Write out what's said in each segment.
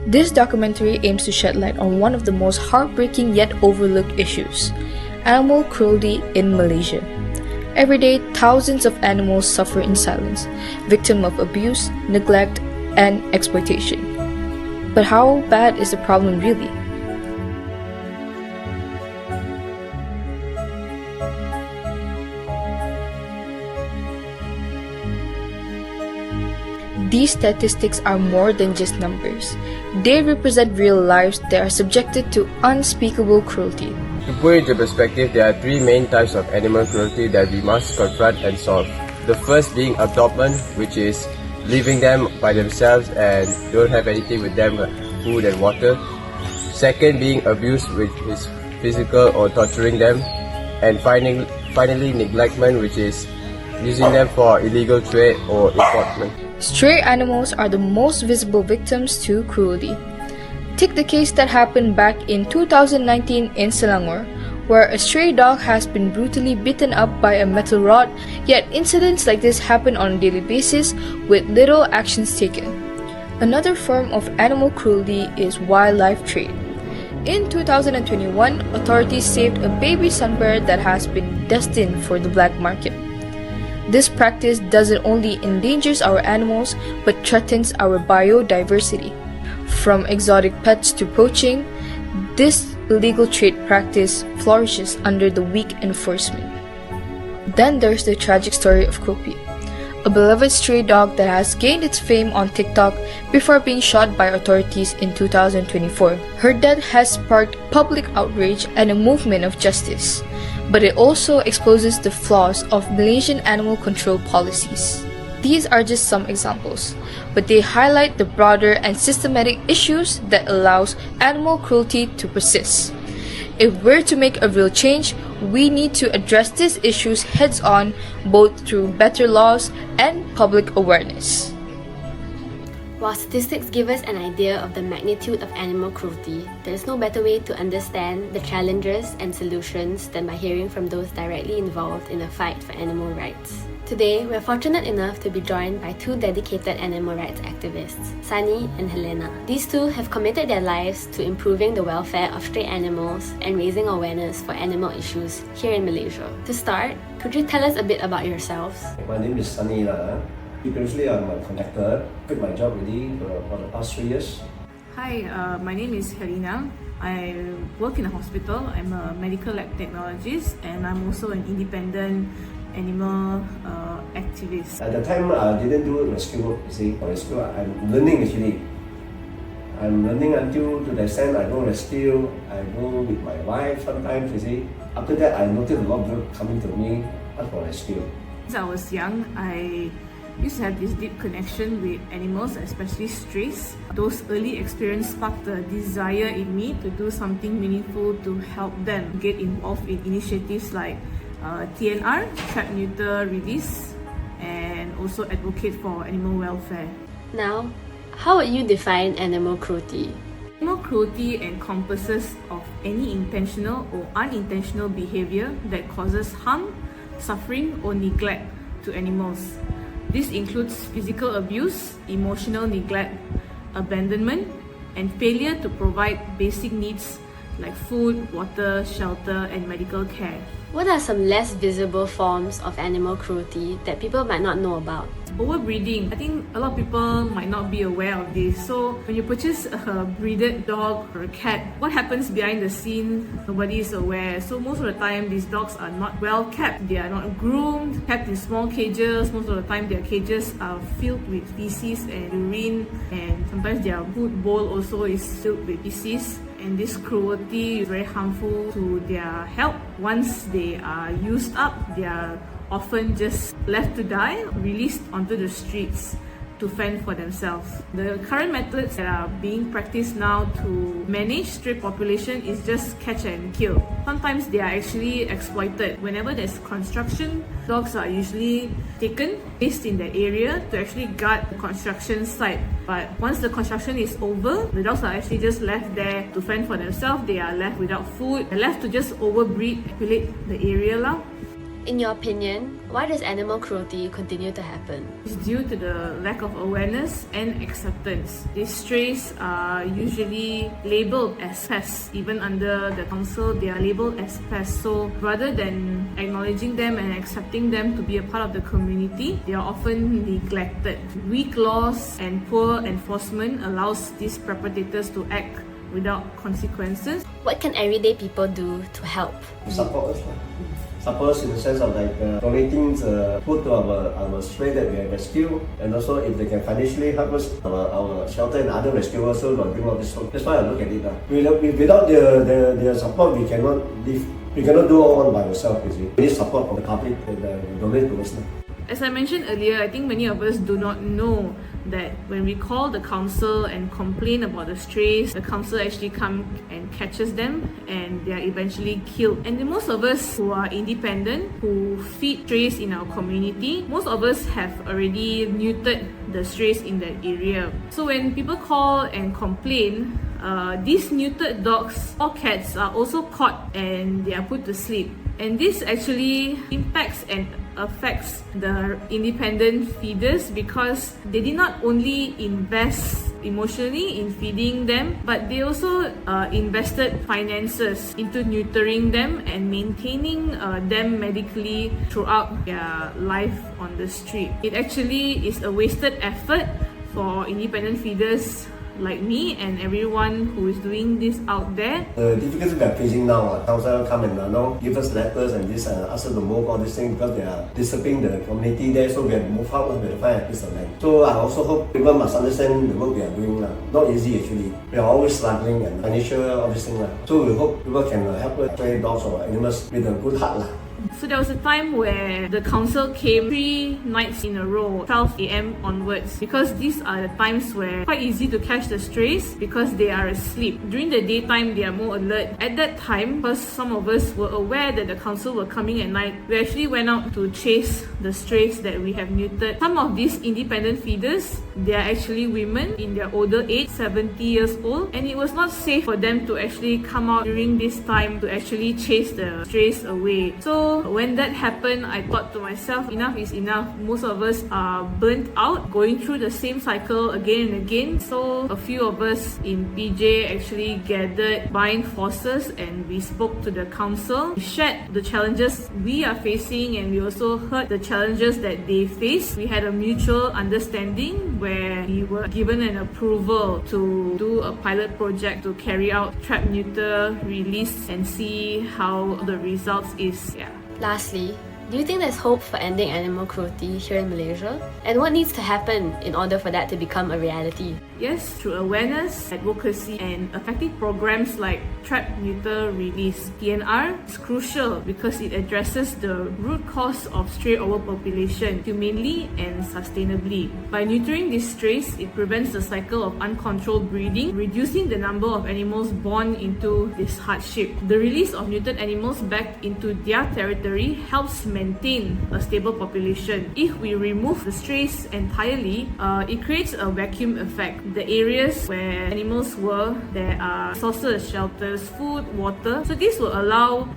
This documentary aims to shed light on one of the most heartbreaking yet overlooked issues: animal cruelty in Malaysia. Every day, thousands of animals suffer in silence, victim of abuse, neglect, and exploitation. But how bad is the problem really? These statistics are more than just numbers. They represent real lives that are subjected to unspeakable cruelty. To put it into perspective, there are three main types of animal cruelty that we must confront and solve. The first being abandonment, which is leaving them by themselves and don't have anything with them, food and water. Second being abuse, which is physical or torturing them. And finally neglectment, which is using them for illegal trade or importment. Stray animals are the most visible victims to cruelty. Take the case that happened back in 2019 in Selangor, where a stray dog has been brutally beaten up by a metal rod, yet incidents like this happen on a daily basis with little actions taken. Another form of animal cruelty is wildlife trade. In 2021, authorities saved a baby sunbird that has been destined for the black market. This practice doesn't only endangers our animals but threatens our biodiversity. From exotic pets to poaching, this illegal trade practice flourishes under the weak enforcement. Then there's the tragic story of Cruelty, a beloved stray dog that has gained its fame on TikTok before being shot by authorities in 2024. Her death has sparked public outrage and a movement of justice, but it also exposes the flaws of Malaysian animal control policies. These are just some examples, but they highlight the broader and systematic issues that allows animal cruelty to persist. If we're to make a real change, we need to address these issues heads-on, both through better laws and public awareness. While statistics give us an idea of the magnitude of animal cruelty, there is no better way to understand the challenges and solutions than by hearing from those directly involved in the fight for animal rights. Today, we are fortunate enough to be joined by two dedicated animal rights activists, Sunny and Helena. These two have committed their lives to improving the welfare of stray animals and raising awareness for animal issues here in Malaysia. To start, could you tell us a bit about yourselves? My name is Sunny. Previously, I'm a conductor. Quit my job already for the past 3 years. Hi, my name is Helena. I work in a hospital. I'm a medical lab technologist and I'm also an independent animal activist. At the time, I didn't do rescue work, you see. For rescue, I'm learning actually. I'm learning until to the extent I go rescue, I go with my wife sometimes, you see. After that, I noticed a lot of people coming to me for rescue. Since I was young, I used to have this deep connection with animals, especially strays. Those early experiences sparked a desire in me to do something meaningful to help them get involved in initiatives like TNR, trap, neuter, release, and also advocate for animal welfare. Now, how would you define animal cruelty? Animal cruelty encompasses of any intentional or unintentional behavior that causes harm, suffering, or neglect to animals. This includes physical abuse, emotional neglect, abandonment, and failure to provide basic needs like food, water, shelter, and medical care. What are some less visible forms of animal cruelty that people might not know about? Overbreeding. I think a lot of people might not be aware of this. So when you purchase a breeded dog or a cat, what happens behind the scene, nobody is aware. So most of the time, these dogs are not well kept. They are not groomed, kept in small cages. Most of the time, their cages are filled with feces and urine, and sometimes their food bowl also is filled with feces. And this cruelty is very harmful to their health. Once they are used up, they are often just left to die, released onto the streets to fend for themselves. The current methods that are being practiced now to manage stray population is just catch and kill. Sometimes they are actually exploited. Whenever there's construction, dogs are usually taken, placed in that area to actually guard the construction site. But once the construction is over, the dogs are actually just left there to fend for themselves. They are left without food. They're left to just overbreed, populate the area. In your opinion, Why does animal cruelty continue to happen? It's due to the lack of awareness and acceptance. These strays are usually labelled as pests. Even under the council, they are labelled as pests. So rather than acknowledging them and accepting them to be a part of the community, they are often neglected. Weak laws and poor enforcement allows these perpetrators to act without consequences. What can everyday people do to help? Support us. Support us in the sense of like donating food to our stray that we have rescued, and also if they can financially help us, our shelter and other rescuers also will bring all this home. That's why I look at it. Without their support, we cannot live. We cannot do all by ourselves. You see, we need support from the public and donate to us. As I mentioned earlier, I think many of us do not know that when we call the council and complain about the strays, the council actually come and catches them and they are eventually killed. And most of us who are independent, who feed strays in our community, most of us have already neutered the strays in that area. So when people call and complain, these neutered dogs or cats are also caught and they are put to sleep. And this actually impacts and affects the independent feeders because they did not only invest emotionally in feeding them, but they also invested finances into neutering them and maintaining them medically throughout their life on the street. It actually is a wasted effort for independent feeders like me and everyone who is doing this out there. The difficulties we are facing now, council come and give us letters and this ask us to move all these things because they are disturbing the community there, so we have to move out, we have to find a piece of land. So I also hope people must understand the work we are doing now. Not easy actually. We are always struggling and financial all these things. So we hope people can help us stray dogs or animals with a good heart. So there was a time where the council came 3 nights in a row, 12 a.m. onwards, because these are the times where quite easy to catch the strays because they are asleep. During the daytime, they are more alert. At that time, because some of us were aware that the council were coming at night, we actually went out to chase the strays that we have neutered. Some of these independent feeders, they are actually women in their older age, 70 years old, and it was not safe for them to actually come out during this time to actually chase the strays away. So when that happened, I thought to myself, enough is enough. Most of us are burnt out, going through the same cycle again and again. So a few of us in PJ actually gathered buying forces and we spoke to the council. We shared the challenges we are facing and we also heard the challenges that they face. We had a mutual understanding where we were given an approval to do a pilot project to carry out trap, neuter, release and see how the results is. Lastly, do you think there's hope for ending animal cruelty here in Malaysia? And what needs to happen in order for that to become a reality? Yes, through awareness, advocacy, and effective programs like Trap, Neuter, Release. TNR is crucial because it addresses the root cause of stray overpopulation humanely and sustainably. By neutering these strays, it prevents the cycle of uncontrolled breeding, reducing the number of animals born into this hardship. The release of neutered animals back into their territory helps maintain a stable population. If we remove the strays entirely, it creates a vacuum effect. The areas where animals were, there are sources, shelters, food, water. So this will allow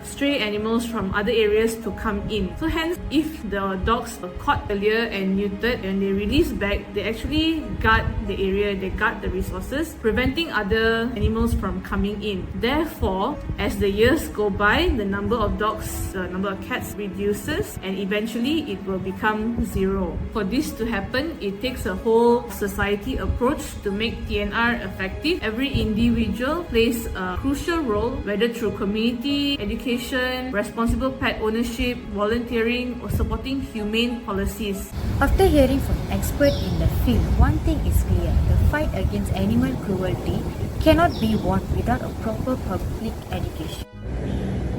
stray animals from other areas to come in. So hence, if the dogs were caught earlier and neutered and they released back, they actually guard the area, they guard the resources, preventing other animals from coming in. Therefore, as the years go by, the number of dogs, the number of cats reduces and eventually it will become zero. For this to happen, it takes a whole society approach to make TNR effective. Every individual plays a crucial role, whether through community, education, responsible pet ownership, volunteering, or supporting humane policies. After hearing from experts in the field, one thing is clear: the fight against animal cruelty cannot be won without a proper public education.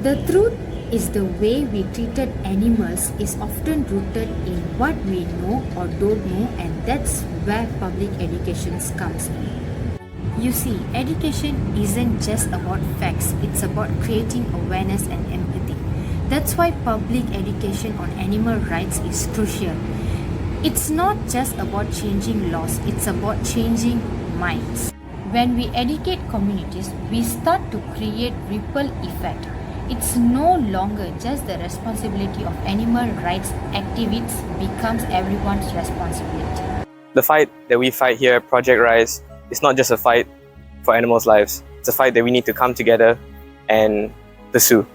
The truth is the way we treated animals is often rooted in what we know or don't know, and that's where public education comes in. You see, education isn't just about facts, it's about creating awareness and empathy. That's why public education on animal rights is crucial. It's not just about changing laws, it's about changing minds. When we educate communities, we start to create ripple effect. It's no longer just the responsibility of animal rights activists, becomes everyone's responsibility. The fight that we fight here at Project Rise is not just a fight for animals' lives. It's a fight that we need to come together and pursue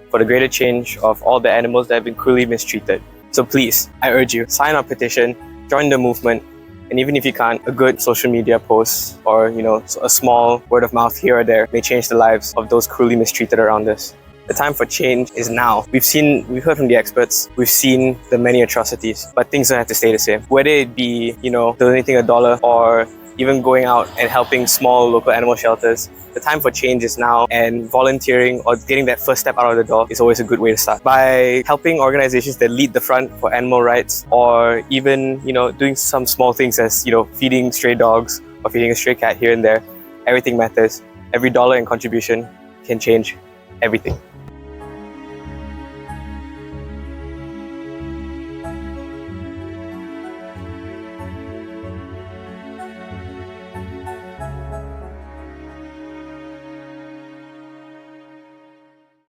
for the greater change of all the animals that have been cruelly mistreated. So please, I urge you, sign our petition, join the movement, and even if you can't, a good social media post or a small word of mouth here or there may change the lives of those cruelly mistreated around us. The time for change is now. We've heard from the experts, we've seen the many atrocities, but things don't have to stay the same. Whether it be, donating $1 or even going out and helping small local animal shelters, the time for change is now, and volunteering or getting that first step out of the door is always a good way to start. By helping organizations that lead the front for animal rights, or even, doing some small things as, feeding stray dogs or feeding a stray cat here and there, everything matters. Every dollar in contribution can change everything.